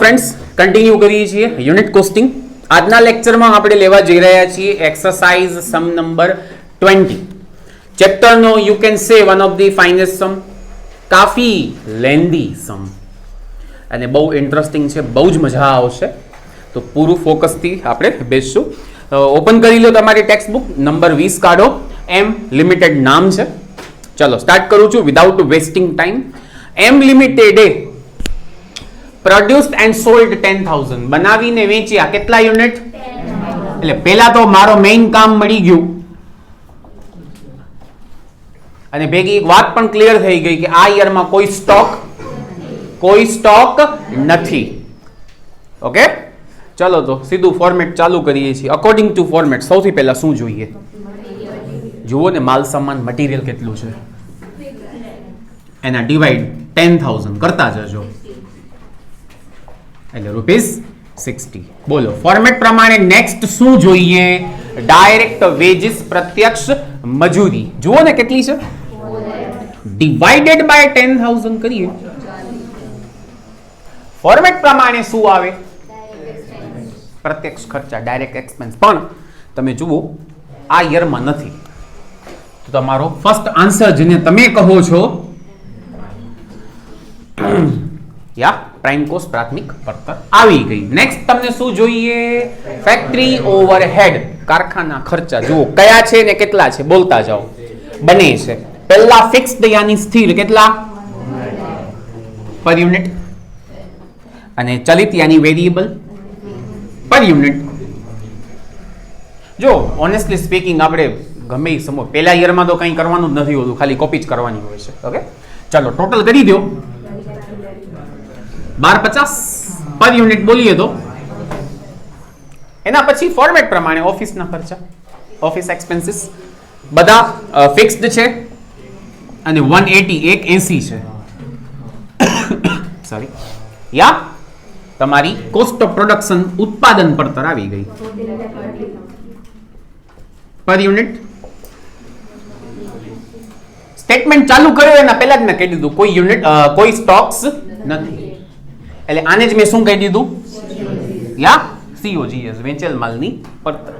Friends continue करिए છીએ unit costing આજના લેક્ચરમાં આપણે લેવા જઈ રહ્યા છીએ એક્સરસાઇઝ સમ નંબર 20 ચેપ્ટરનો you can say one of the finest sum કાફી લેન્ધી સમ અને બહુ ઇન્ટરેસ્ટિંગ છે બહુ જ મજા આવશે તો પૂરું ફોકસથી આપણે બેસશું ઓપન કરી લો તમારી ટેક્સ્ટ બુક નંબર 20 કાઢો એમ લિમિટેડ નામ છે ચલો સ્ટાર્ટ કરું છું without wasting time M limited produced and sold 10,000 બનાવીને વેચ્યા કેટલા યુનિટ એટલે પહેલા તો મારો મેઇન કામ મળી ગયું અને ભેગી એક વાત પણ ક્લિયર થઈ ગઈ કે આ યરમાં કોઈ સ્ટોક નથી ઓકે ચલો તો સીધું ફોર્મેટ ચાલુ કરીએ છીએ અકોર્ડિંગ ટુ ફોર્મેટ સૌથી પહેલા શું જોઈએ જુઓ ને માલ સામાન મટીરિયલ કેટલું છે એના ડિવાઈડ 10,000 કરતા જજો એટલે ₹60 બોલો ફોર્મેટ પ્રમાણે નેક્સ્ટ શું જોઈએ ડાયરેક્ટ વેજીસ પ્રત્યક્ષ મજૂરી જુઓ ને કેટલી છે ડિવાઇડેડ બાય 10,000 કરીએ ફોર્મેટ પ્રમાણે શું આવે પ્રત્યક્ષ ખર્ચા ડાયરેક્ટ એક્સપેન્સ પણ તમે જુઓ આ યરમાં નથી તો તમારો ફર્સ્ટ આન્સર જેને તમે કહો છો યા પ્રાઇમ કોસ્ટ પ્રાથમિક પડતર આવી ગઈ નેક્સ્ટ તમને શું જોઈએ ફેક્ટરી ઓવરહેડ કારખાના ખર્ચા જુઓ કયા છે ને કેટલા છે બોલતા જાઓ બને છે પહેલા ફિક્સ્ડ યાની સ્થિર કેટલા પર યુનિટ અને ચલિત યાની વેરિયેબલ પર યુનિટ જો ઓનેસ્ટલી સ્પીકિંગ આપણે ગમે એ સમો પહેલા યરમાં તો કંઈ કરવાનું જ નથી હોતું ખાલી કોપી જ કરવાની હોય છે ઓકે ચલો ટોટલ કરી દો 1250 પર યુનિટ બોલીએ તો એના પછી ફોર્મેટ પ્રમાણે ઓફિસના ખર્ચા ઓફિસ એક્સપેન્સીસ બધા ફિક્સ્ડ છે અને 180 છે સોરી યા તમારી કોસ્ટ ઓફ પ્રોડક્શન ઉત્પાદન પડતર આવી ગઈ પર યુનિટ સ્ટેટમેન્ટ ચાલુ કર્યો એના પહેલા જ મેં કહી દીધું કોઈ યુનિટ કોઈ સ્ટોક્સ નથી એટલે આને જ મેં શું કહી દીધું યા COGS વેચેલ માલની પડતર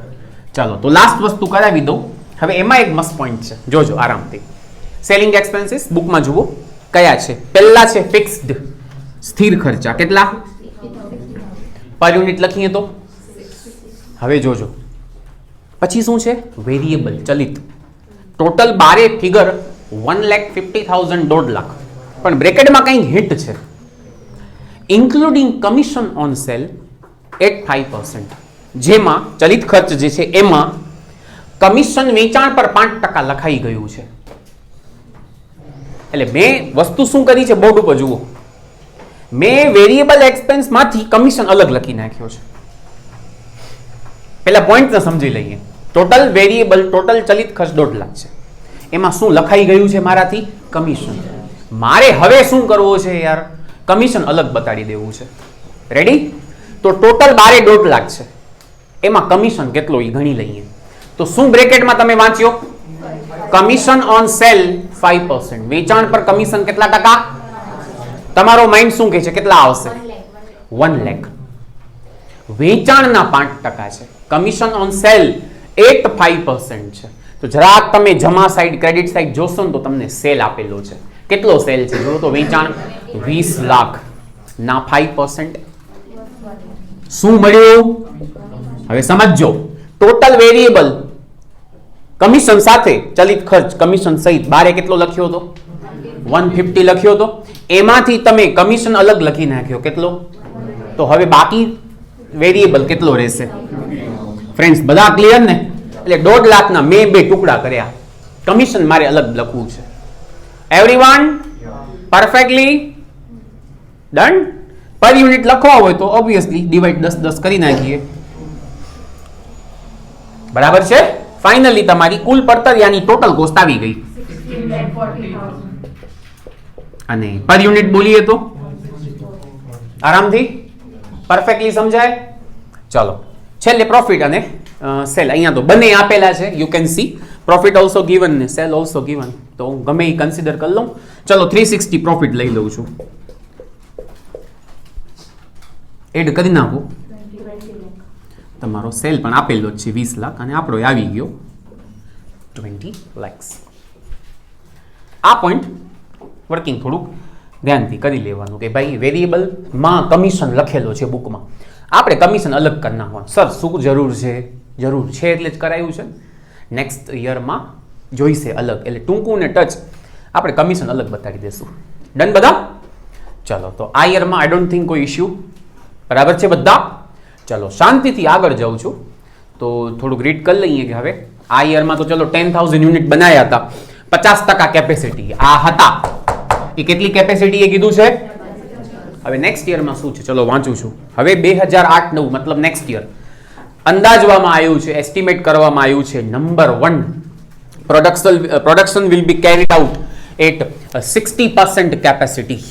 ચાલો તો લાસ્ટ વસ્તુ કરાવી દઉં હવે એમાં એક મસ્ત પોઈન્ટ છે જોજો આરામથી સેલિંગ એક્સપેન્સીસ બુકમાં જુઓ કયા છે પહેલા છે ફિક્સ્ડ સ્થિર ખર્ચા કેટલા પર યુનિટ લખીએ તો હવે જોજો પછી શું છે વેરિયેબલ ચલિત ટોટલ બારે ફિગર 1,50,000 1.5 લાખ પણ બ્રેકેટમાં કંઈ હિન્ટ છે including commission on sale at 5% જેમાં ચલિત ખર્ચ જે છે એમાં કમિશન વેચાણ પર 5% લખાઈ ગયું છે એટલે મેં વસ્તુ શું કરી છે બોર્ડ ઉપર જુઓ મેં વેરિયેબલ એક્સપેન્સ માંથી કમિશન અલગ લખી નાખ્યો છે પેલા પોઈન્ટ સમજી લઈએ ટોટલ વેરિયેબલ ટોટલ ચલિત ખર્ચ 1.5 લાખ છે એમાં શું લખાઈ ગયું છે મારાથી કમિશન મારે હવે શું કરવો છે યાર કમિશન અલગ બતાડી દેવું છે રેડી તો ટોટલ બારે 1.5 લાખ છે એમાં કમિશન કેટલો એ ગણી લઈએ તો શું બ્રેકેટમાં તમે વાંચ્યો કમિશન ઓન સેલ 5% વેચાણ પર કમિશન કેટલા ટકા તમારો માઇન્ડ શું કહે છે કેટલા આવશે 1 લાખ વેચાણના 5% છે કમિશન ઓન સેલ 5% છે તો જરાક તમે જમા સાઈડ ક્રેડિટ સાઈડ જોશો ને તો તમને સેલ આપેલો છે કેટલો સેલ છે જો તો વેચાણ 20 લાખ ના 5% શું મળ્યું હવે સમજો ટોટલ વેરિયેબલ કમિશન સાથે ચલિત ખર્ચ કમિશન સહિત બારે કેટલો લખ્યો હતો 150 લખ્યો હતો એમાંથી તમે કમિશન અલગ લખી નાખ્યો કેટલો તો હવે બાકી વેરિયેબલ કેટલો રહેશે ફ્રેન્ડ્સ બધા ક્લિયર ને એટલે 1.5 લાખના મેં 2 ટુકડા કર્યા કમિશન મારે અલગ લખવું છે એવરીવન પરફેક્ટલી ડન પર યુનિટ લખવા હોય તો ઓબ્વિયસલી ડિવાઇડ 10 કરી નાખીએ બરાબર છે ફાઇનલી તમારી કુલ પડતર યાની ટોટલ કોસ્ટ આવી ગઈ અને પર યુનિટ બોલીએ તો આરામથી પરફેક્ટલી સમજાય ચલો છેલ્લે પ્રોફિટ અને સેલ અહીંયા તો બંને આપેલા છે you can see profit also given ને સેલ ઓલ્સો ગિવન તો હું ગમે એ કન્સિડર કરી લઉં ચલો 360 પ્રોફિટ લઈ લઉં છું એડ કરી નાખો. તમારો સેલ પણ આપેલો જ છે 20 લાખ અને આપણો આવી ગયો 20 lakhs. આ પોઈન્ટ વર્કિંગ થોડુંક ધ્યાનથી કરી લેવાનું કે ભાઈ વેરિયેબલમાં કમિશન લખેલો છે બુકમાં, આપણે કમિશન અલગ કરી નાખવાનું. સર શું જરૂર છે? જરૂર છે એટલે જ કરાયું છે. નેક્સ્ટ યરમાં જોઈશે અલગ, એટલે ટૂંકું ને ટચ આપણે કમિશન અલગ બતાવી દઈશું. ડન બધા? ચલો તો આ યરમાં આઈ ડોન્ટ થિંક કોઈ ઇશ્યુ. બરાબર છે બધા? ચલો શાંતિથી આગળ જાઉં છું તો થોડુંક રીડ કરી લઈએ કે હવે આ યરમાં તો ચલો 10,000 યુનિટ બનાવ્યા હતા, 50% કેપેસિટી આ હતા. એ કેટલી કેપેસિટી એ કીધું છે? હવે નેક્સ્ટ યરમાં શું છે ચલો વાંચું છું. હવે 2008-9 મતલબ નેક્સ્ટ યર અંદાજવામાં આવ્યું છે, એસ્ટિમેટ કરવામાં આવ્યું છે. Number 1 production will be carried out at 60% capacity.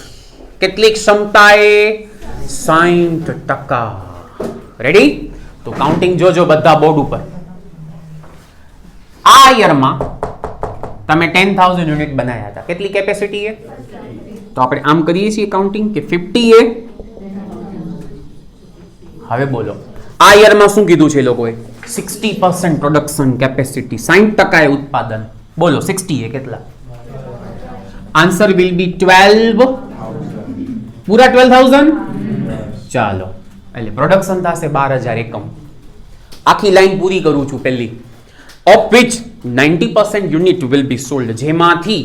કેટલી ક્ષમતાએ? 60%. રેડી? તો કાઉન્ટિંગ જોજો બધા બોર્ડ ઉપર. આ યરમાં તમે 10,000 યુનિટ બનાવ્યા હતા, કેટલી કેપેસિટી એ? તો આપણે આમ કરીએ છીએ કાઉન્ટિંગ કે 50 એ. હવે બોલો આ યરમાં શું કીધું છે લોકોએ? 60% પ્રોડક્શન કેપેસિટી, 60% એ ઉત્પાદન. બોલો 60 એ કેટલા? Answer will be 12. પૂરા 12,000. ચાલો એટલે પ્રોડક્શન થશે 12,000 એકમ. આખી લાઈન પૂરી કરું છું પહેલી. Of which 90% unit will be sold, જેમાંથી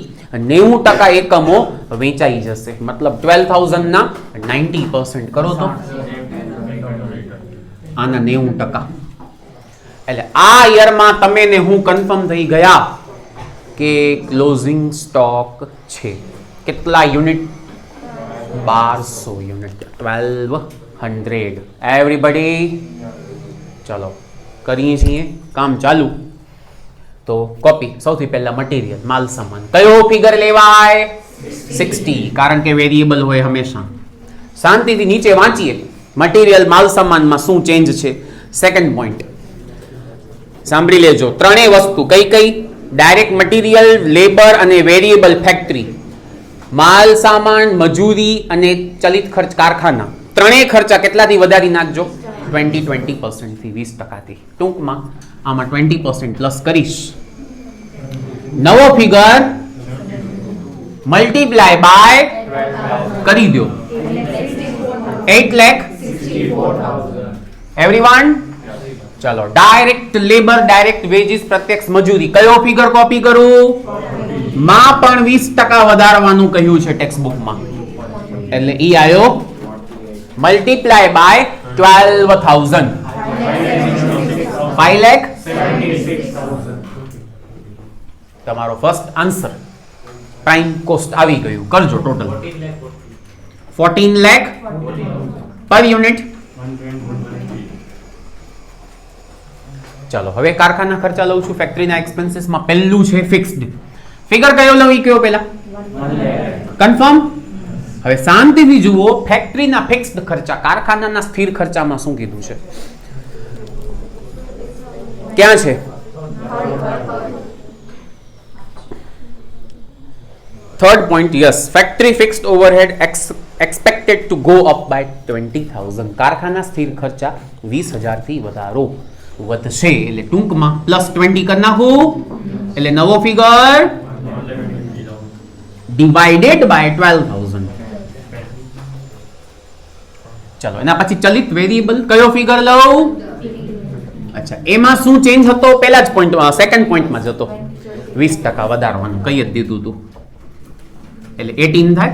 90% એકમો વેચાઈ જશે. મતલબ 12,000 ના 90% કરો તો આના 90%. એટલે આ યરમાં તમે ને હું કન્ફર્મ થઈ ગયા કે ક્લોઝિંગ સ્ટોક છે. કેટલા યુનિટ? 1200 યુનિટ. 1200. એવરીબડી ચલો કરીએ છીએ કામ ચાલુ. તો કોપી સૌથી પહેલા મટીરિયલ માલ સામાન. કયો ફિગર લેવાય? 60, કારણ કે વેરિયેબલ હોય હંમેશા. શાંતિથી નીચે વાંચીએ મટીરિયલ માલ સામાનમાં શું ચેન્જ છે. સેકન્ડ પોઈન્ટ સાંભળી લેજો. ત્રણેય વસ્તુ કઈ કઈ? ડાયરેક્ટ મટીરિયલ, લેબર અને વેરિયેબલ ફેક્ટરી. માલ સામાન, મજૂરી અને ચલિત ખર્ચ કારખાના. ત્રણેય ખર્ચા કેટલાથી વધારી નાખજો? 20% થી 20%થી. ટૂંકમાં આમાં 20% પ્લસ કરીશ. નવો ફિગર મલ્ટીપ્લાય બાય કરી દો 8,64,000. એવરીવન ચલો ડાયરેક્ટ લેબર, ડાયરેક્ટ વેજીસ, પ્રત્યક્ષ મજૂરી. કયો ફિગર કોપી કરું? માં પણ 20% વધારવાનું કહ્યું છે ટેક્સ્ટ બુકમાં, એટલે ઈ આયો મલ્ટીપ્લાય બાય 12,000. 5,76,000. તમારો ફર્સ્ટ આન્સર પ્રાઇમ કોસ્ટ આવી ગયું. કરજો ટોટલ 14 લાખ પર યુનિટ. ચાલો હવે કારખાના ખર્ચા લઉં છું. ફેક્ટરીના એક્સપેન્સીસમાં પહેલું છે ફિક્સ્ડ. ફિગર કયો લઉં? કયો પેલા? કન્ફર્મ. હવે શાંતિથી જુઓ. ફેક્ટરીના ફિક્સ્ડ ખર્ચા, કારખાનાના સ્થિર ખર્ચામાં શું કીધું છે? ક્યાં છે? Third point. Yes, factory fixed overhead expected to go up by 20,000. કારખાના સ્થિર ખર્ચા 20,000 થી વધારો વધશે. એટલે ટૂંકમાં પ્લસ 20 કરી નાખું એટલે નવો ફિગર ડિવાઇડેડ બાય 12,000. ચલો એના પછી ચલિત વેરિયેબલ કયો ફિગર લઉં? અચ્છા એમાં શું ચેન્જ હતો? પહેલા જ પોઈન્ટમાં, સેકન્ડ પોઈન્ટમાં જ હતો. 20% વધારવાનું કહી જ દીધું હતું. એટલે 18 થાય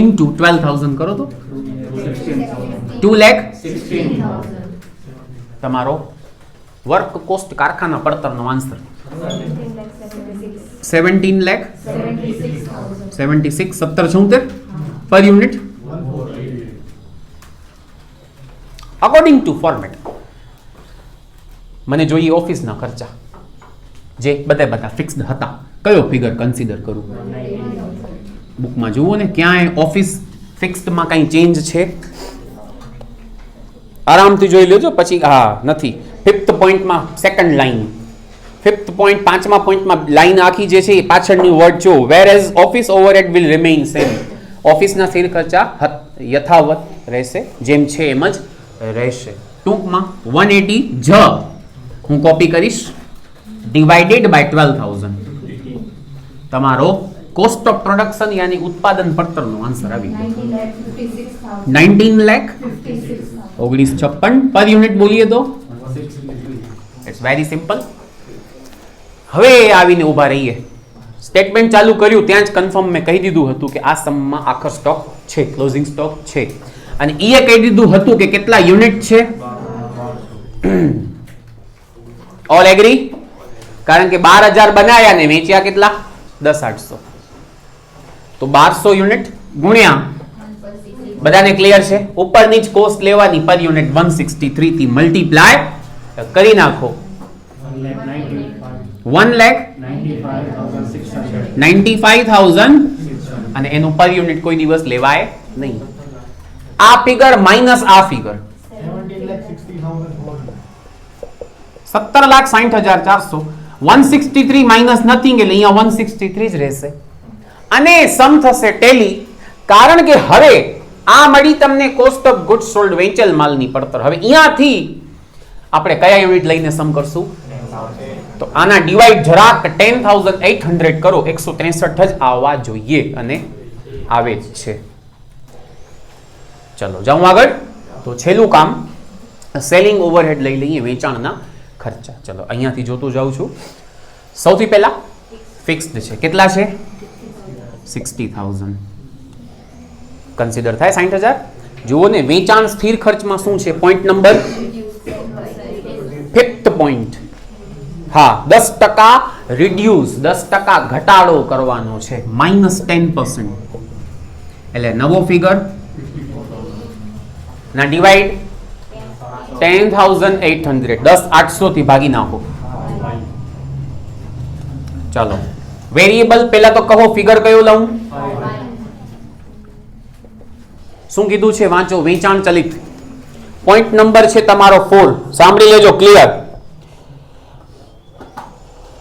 ઇન્ટુ 12,000 કરો તો 2,16,000. તમારો વર્ક કોસ્ટ કારખાના પડતરનો આન્સર 17,76,000 પર યુનિટ અકોર્ડિંગ ટુ ફોર્મેટ. મને જોઈએ ઓફિસના ખર્ચા જે બધા ફિક્સ્ડ હતા. કયો ફિગર કન્સિડર કરું? બુકમાં જુઓ ને ક્યાંય ઓફિસ ફિક્સ્ડમાં કઈ ચેન્જ છે? આરામથી જોઈ લેજો. પછી હા નથી. ફિફ્થ પોઈન્ટમાં સેકન્ડ લાઈન, ફિફ્થ પોઈન્ટ, પાંચમા પોઈન્ટમાં લાઈન આખી જે છે એ પાછળની વર્ડ જો whereas office overhead will remain same. ઓફિસના સ્થિર ખર્ચા યથાવત રહેશે, જેમ છે એમ જ રહેશે. ટૂંકમાં 180 જ હું કોપી કરીશ, ડિવાઇડેડ બાય 12,000. તમારો કોસ્ટ ઓફ પ્રોડક્શન યાની ઉત્પાદન પડતરનો આન્સર આવી ગયો. 19,56,000 પર યુનિટ બોલીએ તો ઇટ્સ વેરી સિમ્પલ. હવે આવીને ઊભા રહીએ. સ્ટેટમેન્ટ ચાલુ કર્યું ત્યાં જ કન્ફર્મ મેં કહી દીધું હતું કે આ સમમાં આખો સ્ટોક છે, ક્લોઝિંગ સ્ટોક છે, અને એ કહી દીધું હતું કે કેટલા યુનિટ છે. All agree? કારણ કે 12,000 બનાવ્યા ને વેચ્યા કેટલા? 10,800. તો 1200 યુનિટ ગુણ્યા, બધાને ક્લિયર છે? ઉપરની જ કોસ્ટ લેવાની પર યુનિટ 163 થી મલ્ટીપ્લાય કરી નાખો. 1,95,000 અને એનું પર યુનિટ કોઈ દિવસ લેવાય નહીં. આ ફિગર માઇનસ આ ફિગર 17,60,400. 163 માઇનસ નથિંગ એટલે અહીંયા 163 જ રહેશે. અને સમ થશે ટેલી, કારણ કે હવે આ મળી તમને કોસ્ટ ઓફ ગુડ્સ સોલ્ડ, વેચેલ માલની પડતર. હવે અહીંયાથી આપણે કયા યુનિટ લઈને સમ કરશું? તો આના ડિવાઈડ જરાક 10,800 કરો, 163 જ આવવા જોઈએ અને આવે જ છે. ચલો જાઉં આગળ. તો છેલ્લું કામ સેલિંગ ઓવરહેડ લઈ લઈએ, વેચાણના ખર્ચા. ચલો અહીંયાથી જોતું જાઉં છું. સૌથી પહેલા ફિક્સ્ડ છે. કેટલા છે? 60,000 કન્સિડર થાય. 60,000 જુઓ ને, વેચાણ સ્થિર ખર્ચમાં શું છે? Point number 5th point. હા, 10% રિડ્યુસ, 10% ઘટાડો કરવાનો છે, -10%. એટલે નવો ફિગર ના ડિવાઈડ 10,800, 10,800 થી ભાગી નાખો. ચાલો વેરિયેબલ પહેલા તો કહો, ફિગર કયો લઉં? શું કીધું છે? વાંચો. વેચાણ ચલિત. પોઈન્ટ નંબર છે તમારો 4. સાંભળી લેજો, ક્લિયર.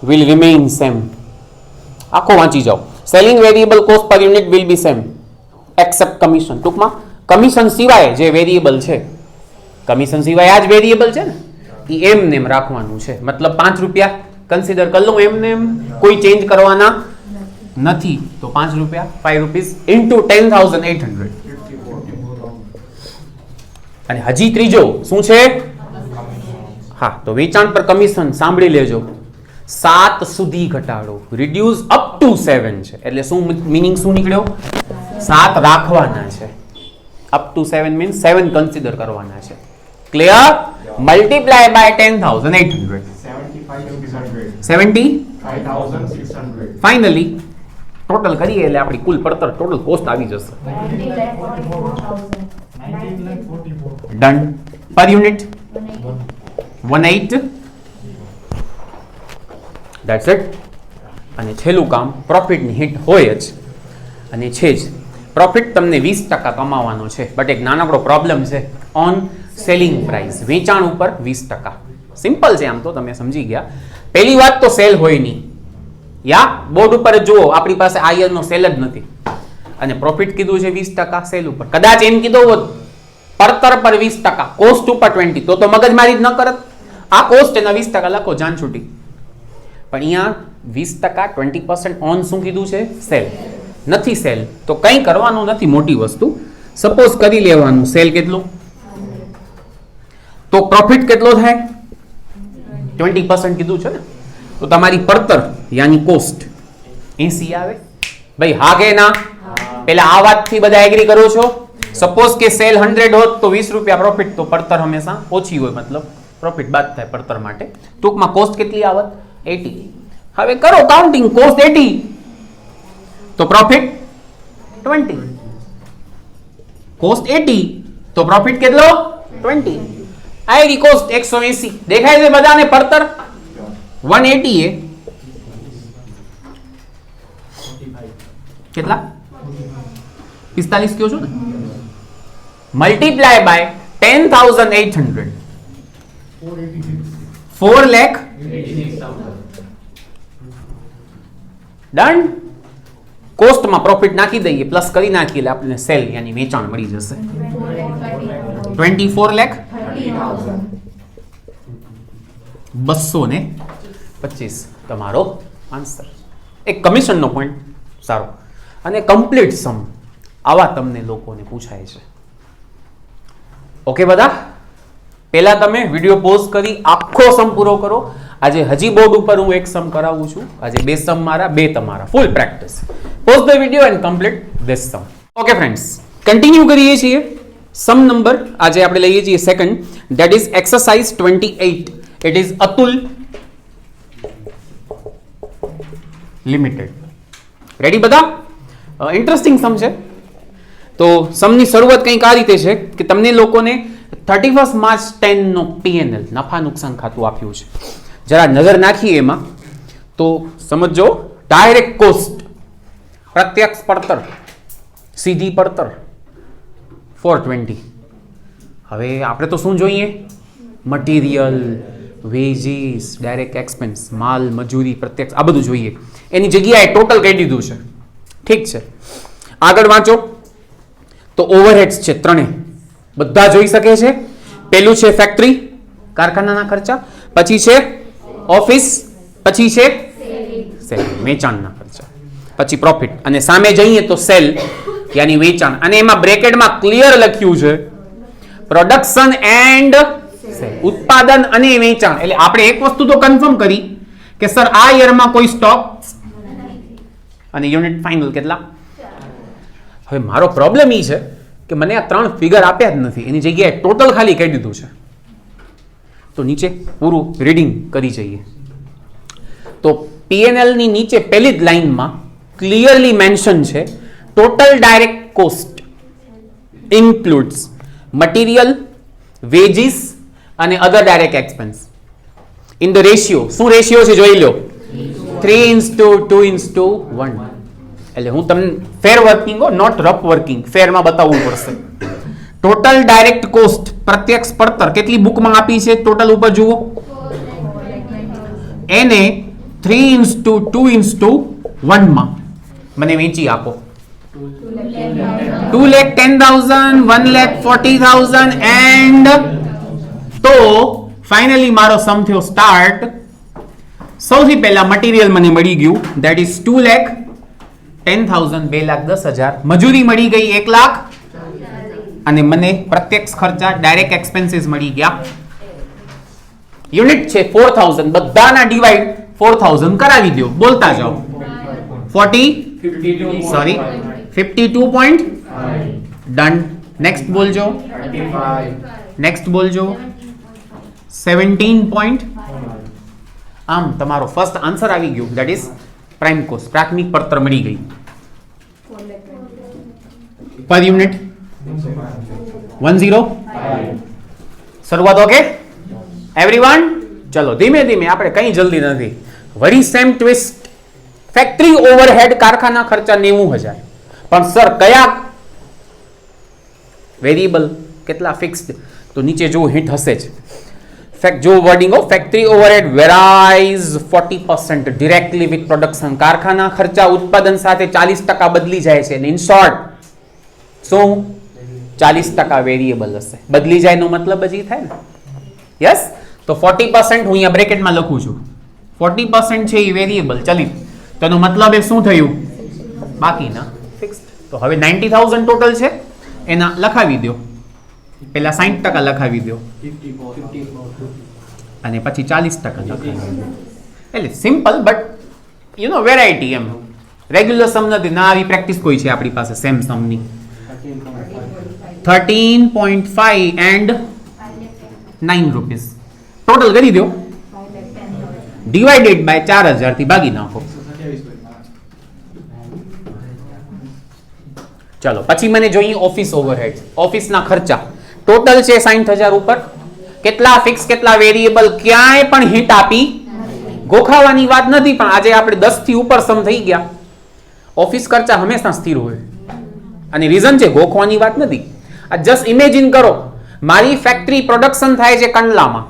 will remain same. આખો વાંચી જાઓ. સેલિંગ વેરિયેબલ કોસ્ટ પર unit will be same except commission. ટૂંકમાં કમિશન સિવાય જે વેરિયેબલ છે, કમિશન સિવાય આ જ વેરિયેબલ છે ને, એ એમ નેમ રાખવાનું છે. મતલબ 5 રૂપિયા કન્સિડર કરી લઉં એમ નેમ, કોઈ ચેન્જ કરવાના નથી. તો 5 રૂપિયા, 5 રૂપીસ ઇન્ટુ 10,800. અને હજી ત્રીજો શું છે? હા, તો વેચાણ પર કમિશન સાંભળી લેજો. 7 સુધી ઘટાડો, રિડ્યુસ અપ ટુ 7 છે. એટલે શું મીનિંગ શું નીકળ્યો? 7 રાખવાના છે. અપ ટુ 7 મીન્સ 7 કન્સિડર કરવાના છે. Clear? Multiply by 10,800. 75,600. Finally total કરીએ એટલે આપણી કુલ પડતર, ટોટલ કોસ્ટ આવી જશે. ડન. પર યુનિટ 18. That's it. અને છેલ્લું કામ પ્રોફિટની હિટ હોય જ, અને છે જ. પ્રોફિટ તમને 20% કમાવાનો છે, બટ એક નાનકડો પ્રોબ્લેમ છે. ઓન સેલિંગ પ્રાઇસ, વેચાણ ઉપર 20%. સિમ્પલ છે આમ તો, તમે સમજી ગયા. પહેલી વાત તો સેલ હોય નહીં. યા બોર્ડ ઉપર જ જુઓ, આપણી પાસે આ યરનો સેલ જ નથી, અને પ્રોફિટ કીધું છે 20% સેલ ઉપર. કદાચ એમ કીધું હોત પડતર પર 20%, કોસ્ટ ઉપર 20, તો મગજમારી જ ન કરત. આ કોસ્ટ એના 20% લખો, જાન છૂટી. પણ અહીંયા 20%, 20% ઓન શું કીધું છે? સેલ. નથી સેલ તો કંઈ કરવાનું નથી, મોટી વસ્તુ. સપોઝ કરી લેવાનું સેલ કેટલું, તો પ્રોફિટ કેટલો થાય? 20% કીધું છે ને, તો તમારી પડતર યાની કોસ્ટ 80 આવે. ભાઈ હા કે ના? પેલા આ વાતથી બધા એગ્રી કરો છો? સપોઝ કે સેલ 100 હોત તો 20 રૂપિયા પ્રોફિટ, તો પડતર હંમેશા ઓછી હોય, મતલબ પ્રોફિટ બાદ થાય પડતર માટે. ટૂંકમાં કોસ્ટ કેટલી આવત? 80. હવે કરો કાઉન્ટિંગ. કોસ્ટ 80 તો પ્રોફિટ 20. કોસ્ટ 80 તો પ્રોફિટ કેટલો? 20. ID cost 180. દેખાય છે બધાને? પડતર 180 એ કેટલા? 45 કયો છો ને? Multiply by 10,800. 4 લાખ. ડન. કોસ્ટમાં પ્રોફિટ નાખી દઈએ, પ્લસ કરી નાખીએ એટલે આપણને સેલ યાની વેચાણ મળી જશે 24 લાખ 225 તમારો આન્સર. એક કમિશનનો પોઈન્ટ સારો અને કમ્પ્લીટ સમ આવા તમને લોકોને પૂછાય છે. ઓકે બધા, પહેલા તમે વિડીયો પોઝ કરી આખો સમ પૂરો કરો. આજે હજી બોર્ડ ઉપર હું એક સમ કરાવું છું. આજે 2 સમ મારા, 2 તમારા, full practice. Pause the video and complete this sum. Okay friends, continue કરીએ છીએ. સમ નંબર આજે આપણે લઈએ છીએ second, that is exercise 28. It is Atul limited. Ready બધા? ઇન્ટરેસ્ટિંગ સમ છે. તો સમની શરૂઆત કંઈક આ રીતે છે કે તમને લોકોને 31 માર્ચ 10 નો પીએનએલ નફા નુકસાન ખાતું આપ્યું છે. જરા નજર નાખીએ એમાં તો સમજો. ડાયરેક્ટ કોસ્ટ, પ્રત્યક્ષ પડતર, સીધી પડતર 420. હવે આપણે તો શું જોઈએ? મટીરિયલ, વેજીસ, ડાયરેક્ટ એક્સપેન્સ, માલ મજૂરી, પ્રત્યક્ષ, આ બધું જોઈએ. એની જગ્યાએ ટોટલ કહી દીધું છે. ઠીક છે, આગળ વાંચો તો ઓવરહેડ્સ છે ત્રણે, બધા જોઈ શકે છે. પહેલું છે ફેક્ટરી, કારખાનાના ખર્ચા, પછી છે ઓફિસ, પછી છે સેલ, વેચાણના ખર્ચા, પછી પ્રોફિટ, અને સામે જઈએ તો સેલ યાની વેચાણ. અને એમાં બ્રેકેટમાં ક્લિયર લખ્યું છે પ્રોડક્શન એન્ડ સેલ, ઉત્પાદન અને વેચાણ. એટલે આપણે એક વસ્તુ તો કન્ફર્મ કરી કે સર આ યરમાં કોઈ સ્ટોક અને યુનિટ ફાઇનલ કેટલા. હવે મારો પ્રોબ્લેમ એ છે કે મને આ 3 ફિગર આપ્યા જ નથી, એની જગ્યાએ ટોટલ ખાલી કહી દીધું છે. તો નીચે પૂરું રીડિંગ કરી જઈએ તો પીએનએલ ની નીચે પહેલી જ લાઈનમાં ક્લિયરલી મેન્શન છે total direct cost includes material, wages અને other direct expense in the ratio. શું રેશિયો છે જોઈ લો, 3:2:1. એટલે હું તમને fair working not rough working, ફેરમાં બતાવવું પડશે. ટોટલ ડાયરેક્ટ કોસ્ટ પ્રત્યક્ષ પડતર કેટલી બુકમાં આપી છે? ટોટલ ઉપર જુઓ, એને 3:2:1 માં મને વેચી આપો. 2,10,000, 1,40,000 એન્ડ તો ફાઇનલી મારો સમ થયો સ્ટાર્ટ. સૌથી પહેલા મટીરિયલ મને મળી ગયું, ધેટ ઇઝ 2,10,000, 2,10,000. મજૂરી મળી ગઈ 1 લાખ અને મને પ્રત્યક્ષ ખર્ચા ડાયરેક્ટ એક્સપેન્સીસ મળી ગયા. યુનિટ છે 4,000, બધાના ડિવાઇડ 4,000 કરાવી દો. બોલતા જાઓ. 52 પોઈન્ટ ડન. નેક્સ્ટ બોલજો, નેક્સ્ટ બોલજો 17 પોઈન્ટ. આમ તમારો ફર્સ્ટ આન્સર આવી ગયો, ધેટ ઇઝ પ્રાઇમ કોસ્ટ, પ્રાથમિક પડતર મળી ગઈ પર યુનિટ 10. શરૂઆત ઓકે એવરીવન? ચલો ધીમે ધીમે, આપણે કઈ જલ્દી નથી. વરી સેમ ટ્વિસ્ટ. ફેક્ટરી ઓવરહેડ કારખાના ખર્ચા 90,000. પણ સર કયા વેરિયેબલ, કેટલા ફિક્સ્ડ? તો નીચે જો હિન્ટ હશે જ. જો wording of factory overhead varies 40% directly with production. કારખાના ખર્ચા ઉત્પાદન સાથે 40% બદલી જાય છે. ઇન શોર્ટ શું 40% વેરિયેબલ હશે? બદલી જાય નો મતલબ જ થાય ને. યસ, તો 40% હું અહીંયા બ્રેકેટમાં લખું છું. 40% છે એ વેરિયેબલ ચલિત, તેનો મતલબ એ શું થયું? બાકીના ફિક્સ્ડ. તો હવે 90,000 ટોટલ છે, એના લખાવી દો. પહેલા 60% લખાવી દો અને પછી 40% લખાવી દો. એટલે simple but you know variety. એમ રેગ્યુલર સમ નથી ના, આવી પ્રેક્ટિસ કોઈ છે આપણી પાસે સેમ સમની. 13.5 એન્ડ 9 રૂપીસ ટોટલ કરી દો, ડિવાઇડેડ બાય 4,000 થી ભાગી નાખો. ચલો પછી મને જોઈએ ઓફિસ ઓવરહેડ. ઓફિસના ખર્ચા ટોટલ છે 60,000 ઉપર. કેટલા ફિક્સ કેટલા વેરિયેબલ ક્યાંય પણ હિન્ટ આપી ગોખાવાની વાત નથી, પણ આજે આપણે 10 થી ઉપર સમ થઈ ગયા. ઓફિસ ખર્ચા હંમેશા સ્થિર હોય અને રીઝન છે ગોખવાની વાત નથી. આ જસ્ટ ઇમેજિન કરો, મારી ફેક્ટરી પ્રોડક્શન થાય છે કંડલામાં,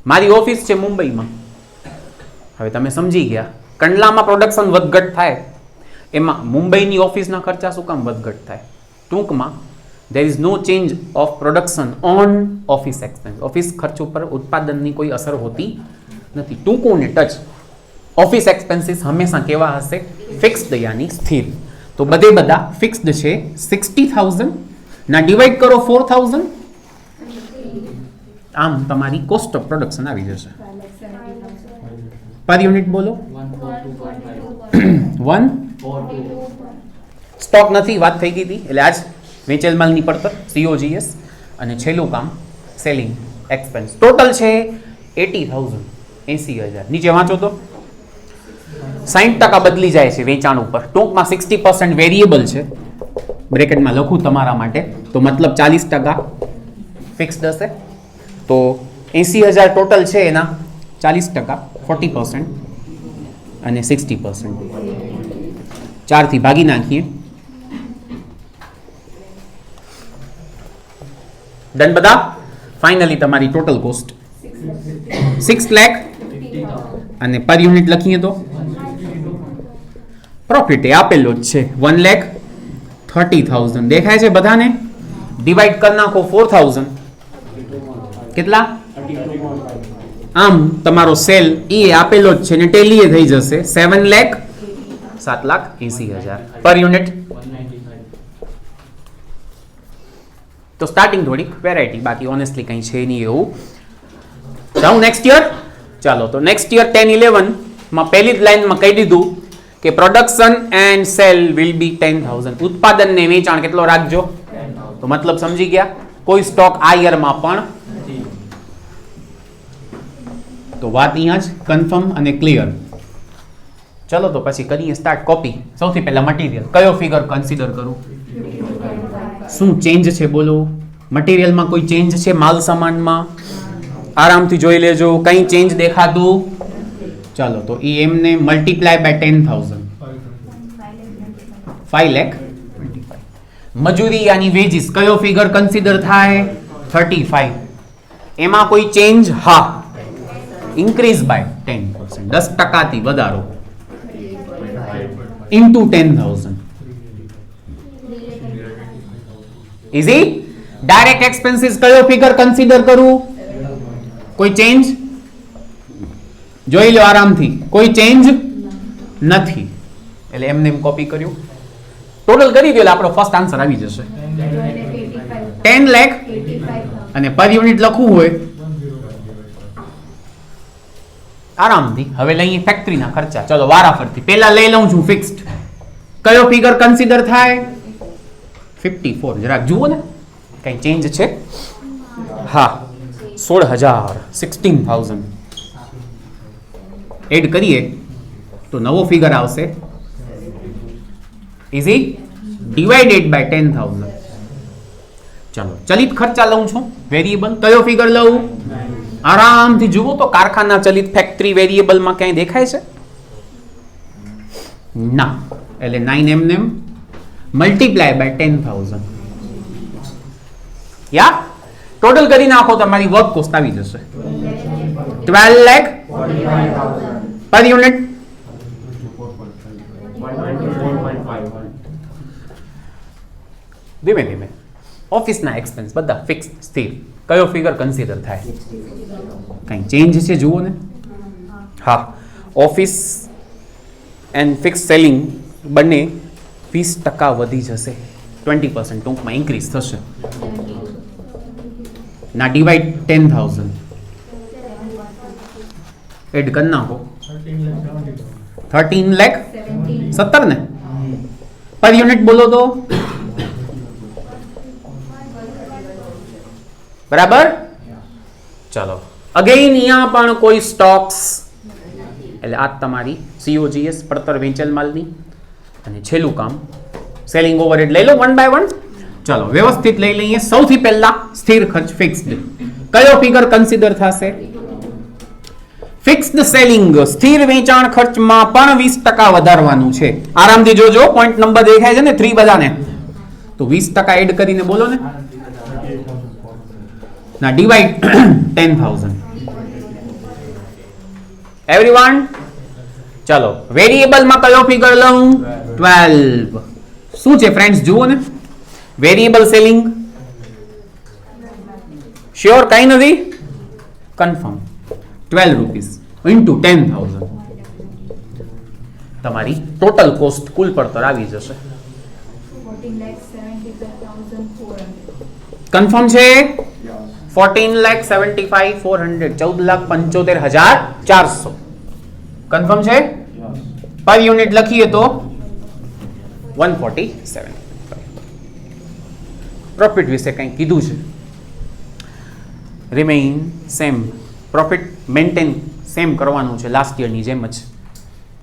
મારી ઓફિસ છે મુંબઈમાં. હવે તમે સમજી ગયા, કંડલામાં પ્રોડક્શન વધઘટ થાય એમાં મુંબઈની ઓફિસના ખર્ચા શું કામ વધઘટ થાય? ટૂંકમાં there is no change of production on office expense. Office ખર્ચ ઉપર ઉત્પાદનની કોઈ અસર હોતી નથી. ટૂંકું ને ટચ ઓફિસ એક્સપેન્સીસ હંમેશા કેવા હશે? ફિક્સ્ડ યાની સ્થિર. તો બધે બધા ફિક્સ્ડ છે. 60,000 ના ડિવાઈડ કરો 4,000, આમ તમારી કોસ્ટ ઓફ પ્રોડક્શન આવી જશે. પર યુનિટ બોલો. 1 સ્ટોક નથી, વાત થઈ ગઈ હતી. એટલે આજ વેચેલ માલની પડતર COGS અને છેલ્લું કામ સેલિંગ એક્સપેન્સ. ટોટલ છે 80,000, 80,000. નીચે વાંચો તો 60% બદલી જાય છે વેચાણ ઉપર. ટૂંકમાં 60% વેરિયેબલ છે. બ્રેકેટમાં લખું તમારા માટે, તો મતલબ 40% ફિક્સ્ડ હશે. તો 80,000 ટોટલ છે, એના 40%, 40% અને 60%. 4 થી ભાગી નાખીએ. ડન બધા? ફાઇનલી તમારી ટોટલ કોસ્ટ 6 લાખ અને પર યુનિટ લખીએ તો પ્રોફિટ એ આપેલો જ છે 1,30,000. દેખાય છે બધાને? ડિવાઈડ કરી નાખો 4,000, કેટલા? આમ તમારો સેલ એ આપેલો જ છે ને ટેલી એ થઈ જશે 7,80,000 પર યુનિટ. તો સ્ટાર્ટિંગ થોડીક વેરાયટી, બાકી ઓનેસ્ટલી કંઈ છે નહીં એવું. જાઉં નેક્સ્ટ યર. ચાલો તો નેક્સ્ટ યર 10-11 માં પહેલી જ લાઈનમાં કહી દીધું કે production and cell will be 10,000. ઉત્પાદન ને વેચાણ કેટલો રાખજો? તો મતલબ સમજી ગયા? કોઈ સ્ટોક આ યરમાં પણ. તો વાત અહીંયા જ કન્ફર્મ અને ક્લિયર. ચલો તો પછી કરીએ સ્ટાર્ટ. કોપી. સૌથી પહેલા મટીરિયલ. કયો ફિગર કન્સિડર કરું? શું ચેન્જ છે બોલો? મટીરિયલમાં કોઈ ચેન્જ છે? માલ સામાનમાં આરામથી જોઈ લેજો. કઈ ચેન્જ દેખાતું? ચાલો તો એ એમને મલ્ટીપ્લાય બાય 10,000, 5,25,000. મજૂરી યાની વેજીસ કયો ફિગર કન્સિડર થાય? 35. એમાં કોઈ ચેન્જ? હા, ઇન્ક્રીઝ બાય 10%, 10% થી વધારો ઇન્ટુ 10,000. ઇઝી. ડાયરેક્ટ એક્સપેન્સીસ કયો ફિગર કન્સિડર કરું? કોઈ ચેન્જ? જોઈ લો આરામથી, કોઈ ચેન્જ નથી. એટલે એમને એમ કોપી કર્યું. ટોટલ કરી દો એટલે આપણો ફર્સ્ટ આન્સર આવી જશે 10 લાખ. અને પર યુનિટ લખવું હોય આરામથી. હવે લઈએ ફેક્ટરીના ખર્ચા. ચલો વારાફરતી. પહેલા લઈ લઉં છું ફિક્સ્ડ. કયો ફિગર કન્સિડર થાય? 54. જરાક જુઓ ને કઈ ચેન્જ છે? હા, 16,000, 16,000 એડ કરીએ તો નવો ફિગર આવશે. ઇઝી. Divided by 10,000. ચલો ચલિત ખર્ચા લઉં છું વેરિયેબલ. કયો ફિગર લઉં? આરામથી જુઓ તો કારખાના ચલિત ફેક્ટરી વેરિયેબલમાં ક્યાંય દેખાય છે? ના. એટલે 9 એમનેમ મલ્ટીપ્લાય બાય 10,000. યા ટોટલ કરી નાખો, તમારી વર્ક કોસ્ટ આવી જશે 12 લાખ પર યુનિટ. ધીમે ધીમે ઓફિસના એક્સપેન્સ બધા ફિક્સ સ્થિર. કયો ફિગર કન્સિડર થાય? કઈ ચેન્જ છે જુઓ ને? હા, ઓફિસ એન્ડ ફિક્સ સેલિંગ બંને 20% વધી જશે. 20% ટૂંકમાં ઇન્ક્રીઝ થશે. ના ડિવાઈડ 10,000 એડ કરી નાખો 13 લાખ 17 ને પર યુનિટ બોલો તો બરાબર. ચલો અગેન અહીંયા પણ કોઈ સ્ટોક્સ, એટલે આ તમારી COGS પડતર વેચેલ માલની અને છેલ્લું કામ સેલિંગ ઓવરહેડ લઈ લો 1 by 1. ચલો વ્યવસ્થિત લઈ લઈએ. સૌથી પહેલા સ્થિર ખર્ચ ફિક્સ્ડ. કયો ફિગર કન્સિડર થશે? ફિક્સ્ડ સેલિંગ સ્થિર વેચાણ ખર્ચમાં પણ 20% વધારવાનું છે. આરામથી જોજો, પોઈન્ટ નંબર દેખાય છે ને 3 બધાને? તો 20% એડ કરીને બોલો ને. ના ડિવાઈડ 10,000 એવરીવન. ચલો વેરિયેબલમાં કયો ફિગર લઉં? 12 શું છે ફ્રેન્ડ્સ જુઓ ને વેરિયેબલ સેલિંગ શ્યોર કઈ નથી કન્ફર્મ 12 રૂપીસ ઇન્ટુ 10,000 તમારી ટોટલ કોસ્ટ કુલ પડતર આવી જશે 14,75,400. કન્ફર્મ છે 14,75,400 14,75,400 કન્ફર્મ છે પર યુનિટ લખીએ તો 147 પ્રોફિટ વિશે કંઈ કીધું છે remain same profit maintain same કરવાનું છે લાસ્ટ યરની જેમ જ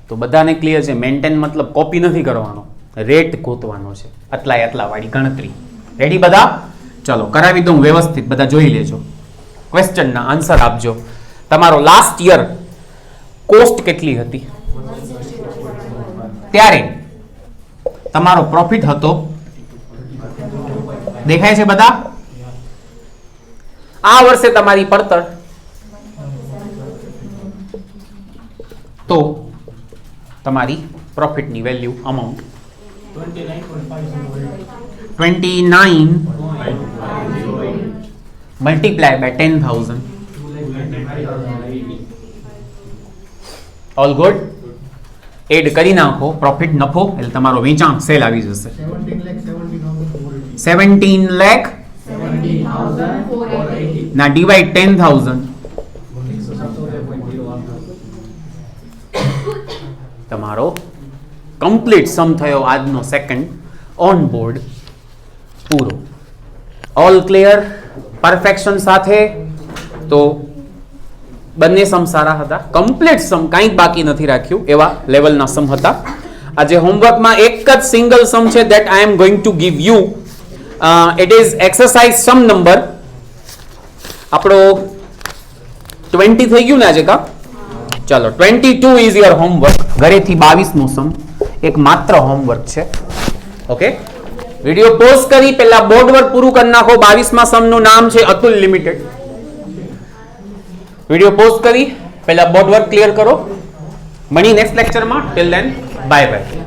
તો બધાને ક્લિયર છે મેન્ટેન મતલબ કોપી નથી કરવાનો રેટ ગોતવાનો છે આટલા વાળી ગણતરી રેડી બધા ચલો કરાવી દઉં વ્યવસ્થિત બધા જોઈ લેજો ક્વેશ્ચનના આન્સર આપજો તમારો લાસ્ટ યર કોસ્ટ કેટલી હતી ત્યારે તમારો પ્રોફિટ હતો દેખાય છે બધા આ વર્ષે તમારી પડતર તો તમારી પ્રોફિટની value amount 29 multiply by 10,000 all good add કરી નાખો પ્રોફિટ નફો એટલે તમારો વેચાણ સેલ આવી જશે 17 લાખ ના ડિવાઇડ 10,000 તમારો કમ્પ્લીટ સમ થયો આજનો સેકન્ડ ઓન બોર્ડ પૂરો ઓલ ક્લિયર પરફેક્શન સાથે તો બંને સમ સારા હતા કમ્પ્લીટ સમ કંઈ બાકી નથી રાખ્યું એવા લેવલના સમ હતા આજે હોમવર્કમાં એક જ સિંગલ સમ છે that I am going to give you it is exercise sum number આપણો 20 થઈ ગયું ને આજે કા ચાલો 22 ઇઝ યોર હોમવર્ક ઘરેથી 22 નો સમ એક માત્ર હોમવર્ક છે ઓકે વિડિયો પોઝ કરી પહેલા બોર્ડ વર્ક પૂરું કરી નાખો 22માં સમ નું નામ છે અતુલ લિમિટેડ વિડિયો પોઝ કરી પહેલા બોર્ડ વર્ક ક્લિયર કરો મળી નેક્સ્ટ લેક્ચરમાં ટિલ ધેન બાય બાય